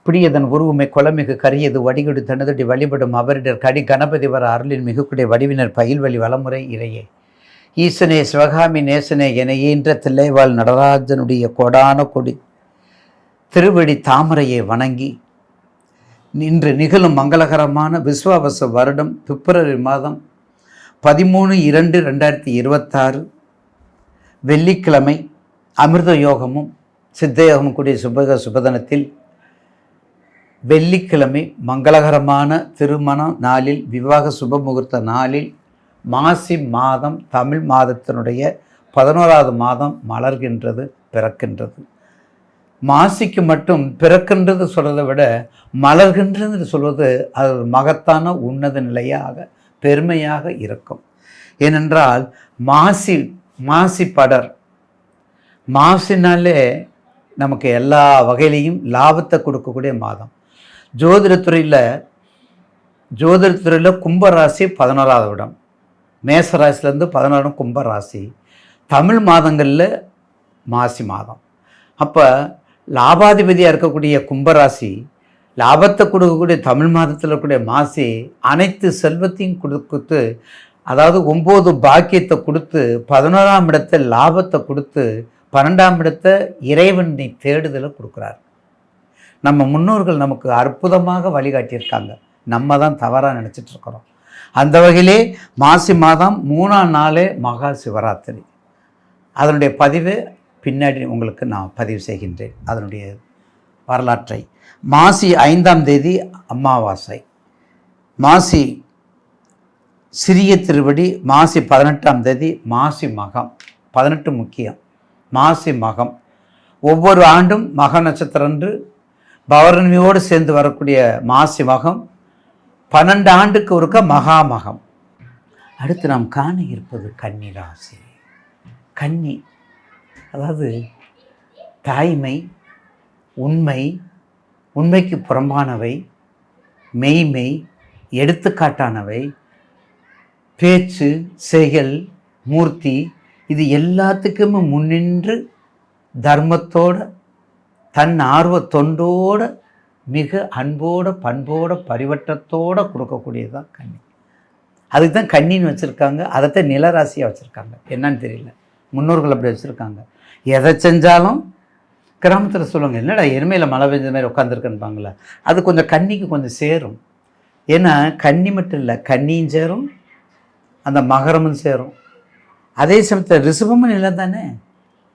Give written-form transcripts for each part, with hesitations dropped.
பிடியதன் உருவுமை கொலமிகு கரியது வடிகொடு தனதடி வழிபடும் அவரிடர் கடி கணபதி வர அருளின் மிகுக்குடைய வடிவினர் பயில்வழி வளமுறை இறையே ஈசனே சிவகாமி நேசனே என ஈன்ற தில்லைவாழ் நடராஜனுடைய கொடான கொடி திருவடி தாமரையை வணங்கி இன்று நிகழும் மங்களகரமான விஸ்வாவச வருடம் பிப்ரவரி மாதம் 13/2/2026 வெள்ளிக்கிழமை அமிர்த யோகமும் சித்த யோகமும் கூடிய சுபதனத்தில் வெள்ளிக்கிழமை மங்களகரமான திருமண நாளில் விவாக சுபமுகூர்த்த நாளில் மாசி மாதம் தமிழ் மாதத்தினுடைய 11வது மாதம் மலர்கின்றது, பிறக்கின்றது. மாசிக்கு மட்டும் பிறக்கின்றது சொல்வதை விட மலர்கின்றது சொல்வது அது மகத்தான உன்னத நிலையாக பெருமையாக இருக்கும். ஏனென்றால் மாசி படர், மாசினாலே நமக்கு எல்லா வகையிலையும் லாபத்தை கொடுக்கக்கூடிய மாதம். ஜோதிடத்துறையில் கும்பராசி 11வது இடம், மேசராசிலேருந்து 11 கும்பராசி. தமிழ் மாதங்களில் மாசி மாதம். அப்போ லாபாதிபதியாக இருக்கக்கூடிய கும்பராசி, லாபத்தை கொடுக்கக்கூடிய தமிழ் மாதத்தில் இருக்கக்கூடிய மாசி அனைத்து செல்வத்தையும் கொடுத்து, அதாவது 9 பாக்கியத்தை கொடுத்து, 11ஆம் இடத்தை லாபத்தை கொடுத்து, 12ஆம் இடத்தை இறைவனை தேடுதலை கொடுக்குறார். நம்ம முன்னோர்கள் நமக்கு அற்புதமாக வழிகாட்டியிருக்காங்க, நம்ம தான் தவறாக நினச்சிட்ருக்கிறோம். அந்த வகையிலே மாசி மாதம் 3ஆம் நாளே மகா சிவராத்திரி. அதனுடைய பதிவு பின்னாடி உங்களுக்கு நான் பதிவு செய்கின்றேன், அதனுடைய வரலாற்றை. மாசி 5ஆம் தேதி அமாவாசை, மாசி சிறிய திருவடி, மாசி 18ஆம் தேதி மாசி மகம். 18 முக்கியம். மாசி மகம் ஒவ்வொரு ஆண்டும் மக நட்சத்திரன்று பௌர்ணமியோடு சேர்ந்து வரக்கூடிய மாசி மகம் 12 ஆண்டுக்கு ஒருக்க மகாமகம். அடுத்து நாம் காண இருப்பது கன்னி ராசி. கன்னி அதாவது தாய்மை, உண்மை, உண்மைக்கு புறம்பானவை, மெய்மை, எடுத்துக்காட்டானவை, பேச்சு, செயல், மூர்த்தி, இது எல்லாத்துக்குமே முன்னின்று தர்மத்தோடு, தன் ஆர்வ தொண்டோடு, மிக அன்போடு, பண்போடு, பரிவட்டத்தோடு கொடுக்கக்கூடியதுதான் கன்னி. அதுக்கு தான் கன்னின்னு வச்சுருக்காங்க. அதைத்தான் நிலராசியாக வச்சுருக்காங்க. என்னன்னு தெரியல, முன்னோர்கள் அப்படி வச்சுருக்காங்க. எதை செஞ்சாலும் கிராமத்தில் சொல்லுவாங்க, என்னடா எருமையில் மழை பெஞ்ச மாதிரி உட்காந்துருக்குன்பாங்களே, அது கொஞ்சம் கன்னிக்கு கொஞ்சம் சேரும். ஏன்னா கன்னி மட்டும் இல்லை, கன்னியும் சேரும், அந்த மகரமும் சேரும். அதே சமயத்தில் ரிஷபமும் நிலம் தானே.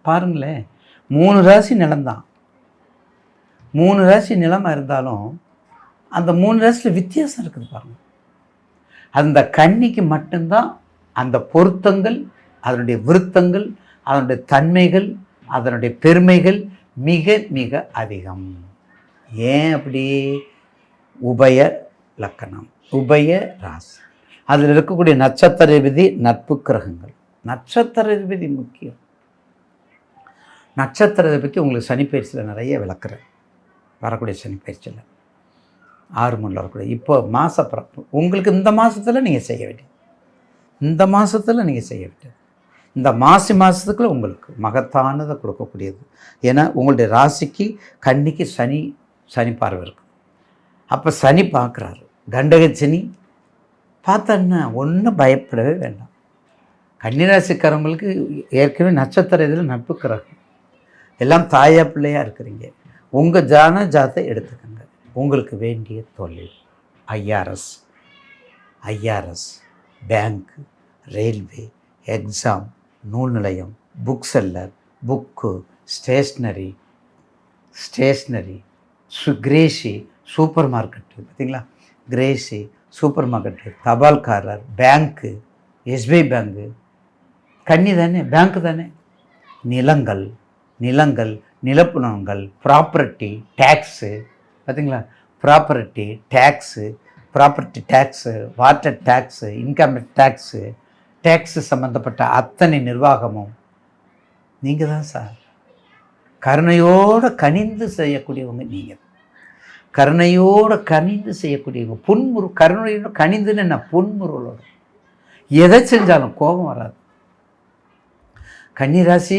பாருங்களேன், 3 ராசி நிலம்தான். 3 ராசி நிலமாக இருந்தாலும் அந்த 3 ராசியில் வித்தியாசம் இருக்குது பாருங்கள். அந்த கன்னிக்கு மட்டும்தான் அந்த பொருத்தங்கள், அதனுடைய விருத்தங்கள், அதனுடைய தன்மைகள், அதனுடைய பெருமைகள் மிக மிக அதிகம். ஏன் அப்படி? உபய லக்கணம், உபய ராசி, அதில் இருக்கக்கூடிய நட்சத்திர விதி, நட்பு கிரகங்கள். நட்சத்திர விதி முக்கியம். நட்சத்திரத்தை பற்றி உங்களுக்கு சனிப்பயிற்சியில் நிறைய விளக்குறேன், வரக்கூடிய சனிப்பயிற்சியில் 6 மூணில் வரக்கூடிய. இப்போ மாதப்பிறப்பு உங்களுக்கு இந்த மாதத்தில் நீங்கள் செய்ய வேண்டியது, இந்த மாதத்தில் நீங்கள் செய்ய வேண்டியது, இந்த மாதத்துக்குள்ள உங்களுக்கு மகத்தானதை கொடுக்கக்கூடியது. ஏன்னா உங்களுடைய ராசிக்கு கன்னிக்கு சனி பார்வை இருக்குது. அப்போ சனி பார்க்குறாரு, கண்டக சனி பார்த்தோன்னா ஒன்றும் பயப்படவே வேண்டாம். கன்னிராசிக்காரங்களுக்கு ஏற்கனவே நட்சத்திர இதில் நட்பு கிரகம், எல்லாம் தாயா பிள்ளையாக இருக்கிறீங்க. உங்கள் ஜாதத்தை எடுத்துக்கோங்க. உங்களுக்கு வேண்டிய தொழில் ஐஆர்எஸ், பேங்க்கு, ரயில்வே, எக்ஸாம், நூல் நிலையம், book seller, book, stationery, Crazy, super market, பார்த்தீங்களா, கிரேசி, சூப்பர் மார்க்கெட்டு, தபால்காரர், பேங்க்கு, எஸ்பிஐ பேங்க்கு, கன்னி தானே, பேங்க்கு தானே. நிலங்கள், நிலப்புலங்கள், ப்ராப்பர்ட்டி டேக்ஸு, பார்த்தீங்களா, property tax, water tax, income tax சம்மந்தப்பட்ட அத்தனை நிர்வாகமும் நீங்கள் தான் சார். கருணையோடு கனிந்து செய்யக்கூடியவங்க நீங்கள். கருணையோடு கனிந்து செய்யக்கூடியவங்க. கருணையோடு கனிந்துன்னு என்ன, புன்முறுவலோடு எதை செஞ்சாலும் கோபம் வராது. கன்னிராசி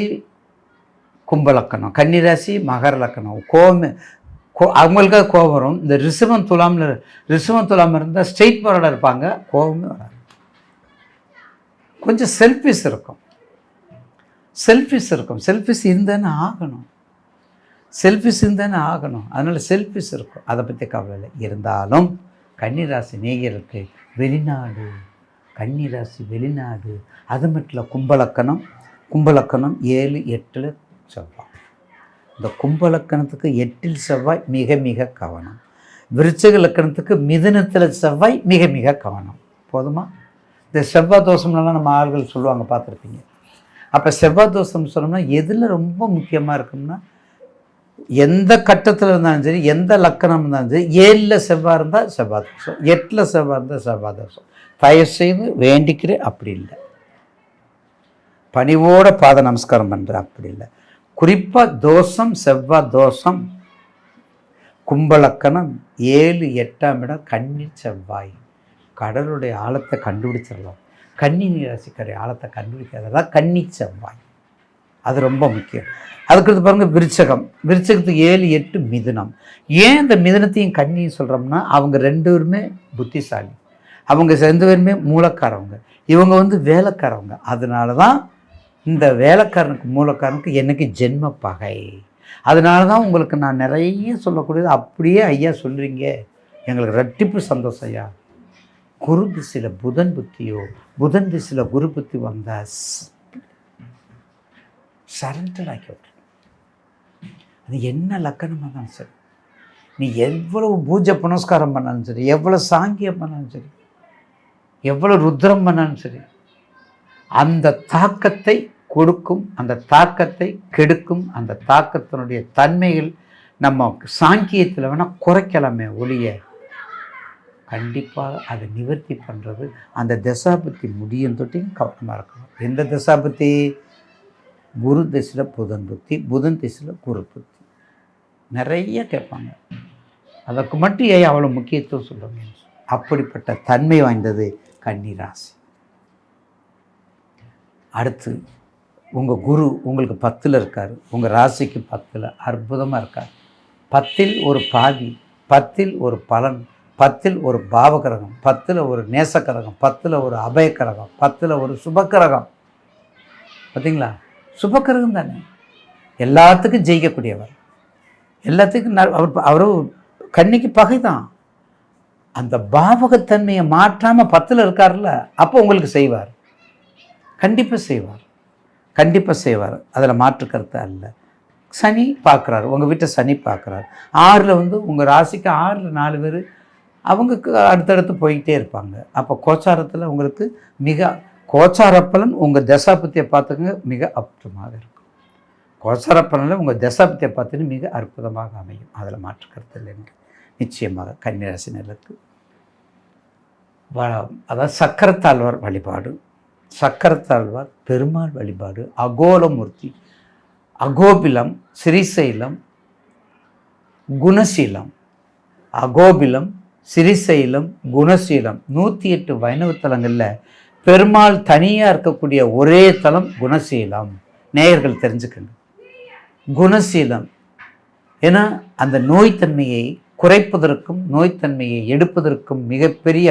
கும்பலக்கணம், கன்னிராசி மகர லக்கணம். அவங்களுக்காக கோபம் வரும். இந்த ரிஷபம் துலாம் இருந்தால் ஸ்ட்ரெயிட் ஃபார்வர்டாக இருப்பாங்க, கோபமே வராது. கொஞ்சம் செல்ஃபிஷ் இருக்கும். செல்ஃபிஷ் இருந்தானே ஆகணும். அதனால் செல்ஃபிஷ் இருக்கும். அதை பற்றி கவலை இல்லை. இருந்தாலும் கன்னிராசி நேயருக்கு வெளிநாடு அது மட்டும் இல்லை. கும்பலக்கணம் 7, 8 செவ்வாய். இந்த கும்பலக்கணத்துக்கு 8 செவ்வாய் மிக மிக கவனம். விருச்சிக லக்கணத்துக்கு மிதுனத்தில் செவ்வாய் மிக மிக கவனம். போதுமா? இந்த செவ்வாய் தோஷம்லாம் நம்ம ஆள்கள் சொல்லுவாங்க, பார்த்துருப்பீங்க. அப்போ செவ்வாய் தோஷம் சொன்னோம்னா எதில் ரொம்ப முக்கியமாக இருக்கும்னா, எந்த கட்டத்தில் இருந்தாலும் சரி, எந்த லக்கணம் இருந்தாலும் சரி, 7ல் செவ்வாய் இருந்தால் செவ்வாய் தோஷம், 8ல் செவ்வாய் இருந்தால் செவ்வாய் தோஷம். தயவுசெய்து வேண்டிக்கிறேன், அப்படி இல்லை. பணிவோட பாத நமஸ்காரம் பண்ணுறேன், அப்படி இல்லை. குறிப்பாக தோஷம், செவ்வாய் தோஷம், கும்பலக்கணம் 7, 8ஆம் இடம் கன்னி செவ்வாய். கடலுடைய ஆழத்தை கண்டுபிடிச்சிடலாம். கன்னி ராசிக்காரிய ஆழத்தை கண்டுபிடிக்காததான் கன்னி செவ்வாய். அது ரொம்ப முக்கியம். அதுக்கடுத்து பாருங்கள் விருச்சகத்துக்கு 7, 8 மிதுனம். ஏன் இந்த மிதுனத்தையும் கன்னியும் சொல்கிறோம்னா, அவங்க 2 பேருமே புத்திசாலி, அவங்க 2 பேருமே மூலக்காரவங்க, இவங்க வேலைக்காரவங்க. அதனால தான் இந்த மூலக்காரனுக்கு எனக்கு ஜென்ம பகை. அதனால தான் உங்களுக்கு நான் நிறைய சொல்லக்கூடியது அப்படியே ஐயா சொல்கிறீங்க, எங்களுக்கு ரெட்டிப்பு சந்தோஷம் ஐயா. குரு திசையில் புதன் திசையில் குரு புத்தி வந்தால் சரண்டர் ஆக்கி விட்டுரு. அது என்ன லக்கணமாக இருந்தாலும் சரி, நீ எவ்வளவு பூஜை புனஸ்காரம் பண்ணாலும் சரி, எவ்வளோ சாங்கியம் பண்ணாலும் சரி, எவ்வளோ ருத்ரம் பண்ணாலும் சரி, அந்த தாக்கத்தை கொடுக்கும், அந்த தாக்கத்தை கெடுக்கும். அந்த தாக்கத்தினுடைய தன்மைகள் நம்ம சாங்கியத்தில் வேணால் குறைக்கலாமே ஒழிய, கண்டிப்பாக அதை நிவர்த்தி பண்ணுறது அந்த தசாபத்தி முடியும் தொட்டியும் கவனமாக இருக்கணும். எந்த தசாபத்தி? குரு திசையில் புதன் திசையில் குரு புத்தி. நிறைய கேட்பாங்க, அதற்கு மட்டும் ஏன் அவ்வளோ முக்கியத்துவம் சொல்லுங்க. அப்படிப்பட்ட தன்மை வாய்ந்தது கன்னி ராசி. அடுத்து உங்கள் குரு உங்களுக்கு 10ல் இருக்கார், உங்கள் ராசிக்கு 10ல் அற்புதமாக இருக்கார். 10ல் ஒரு பாதி, 10ல் ஒரு பலன், 10ல் ஒரு பாவகிரகம், 10ல் ஒரு நேசக்கிரகம், 10ல் ஒரு அபயக்கிரகம், 10ல் ஒரு சுபக்கிரகம். பார்த்தீங்களா? சுபக்கிரகம் தானே, எல்லாத்துக்கும் ஜெயிக்கக்கூடியவர், எல்லாத்துக்கும் அவர் கன்னிக்கு பகை தான். அந்த பாவகத்தன்மையை மாற்றாமல் 10ல் இருக்கார்ல, அப்போ உங்களுக்கு செய்வார், கண்டிப்பாக செய்வார். அதில் மாற்று கருத்து அல்ல. சனி பார்க்குறாரு, உங்கள் வீட்டை சனி பார்க்குறாரு. 6ல் உங்கள் ராசிக்கு 6ல் 4 பேர் அவங்களுக்கு அடுத்தடுத்து போய்கிட்டே இருப்பாங்க. அப்போ கோச்சாரத்தில் உங்களுக்கு கோச்சார பலன் உங்கள் தசாபத்தியை பார்த்துக்கங்க, மிக அற்புதமாக இருக்கும். கோச்சார பலனில் உங்கள் தசாபத்தியை பார்த்துன்னு மிக அற்புதமாக அமையும். அதில் மாற்று கருத்து இல்லைங்க. நிச்சயமாக கன்னிராசினருக்கு அதாவது சக்கரத்தாழ்வார் வழிபாடு, சக்கரத்தாழ்வார் பெருமாள் வழிபாடு, அகோலமூர்த்தி, அகோபிலம், ஸ்ரீசைலம், குணசீலம், அகோபிலம், ஸ்ரீசைலம், குணசீலம் 108 வைணவ தலங்களில் பெருமாள் தனியாக இருக்கக்கூடிய ஒரே தலம் குணசீலம். நேயர்கள் தெரிஞ்சுக்கங்க, குணசீலம். ஏன்னா அந்த நோய்த்தன்மையை குறைப்பதற்கும் நோய்த்தன்மையை எடுப்பதற்கும் மிகப்பெரிய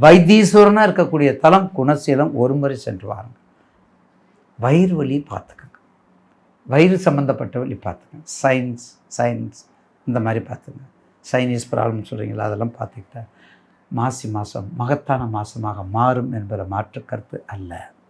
வைத்தீஸ்வரனாக இருக்கக்கூடிய தலம் குணசீலம். ஒரு முறை சென்று வாருங்க. வயிறு வலி பார்த்துக்கங்க, வயிறு சம்மந்தப்பட்ட வலி பார்த்துக்கங்க, சைன்ஸ் இந்த மாதிரி பார்த்துங்க. சைனீஸ் ப்ராப்ளம் சொல்கிறீங்களா, அதெல்லாம் பார்த்துக்கிட்டா மாசி மாதம் மகத்தான மாதமாக மாறும் என்பதில் மாற்று கருத்து அல்ல.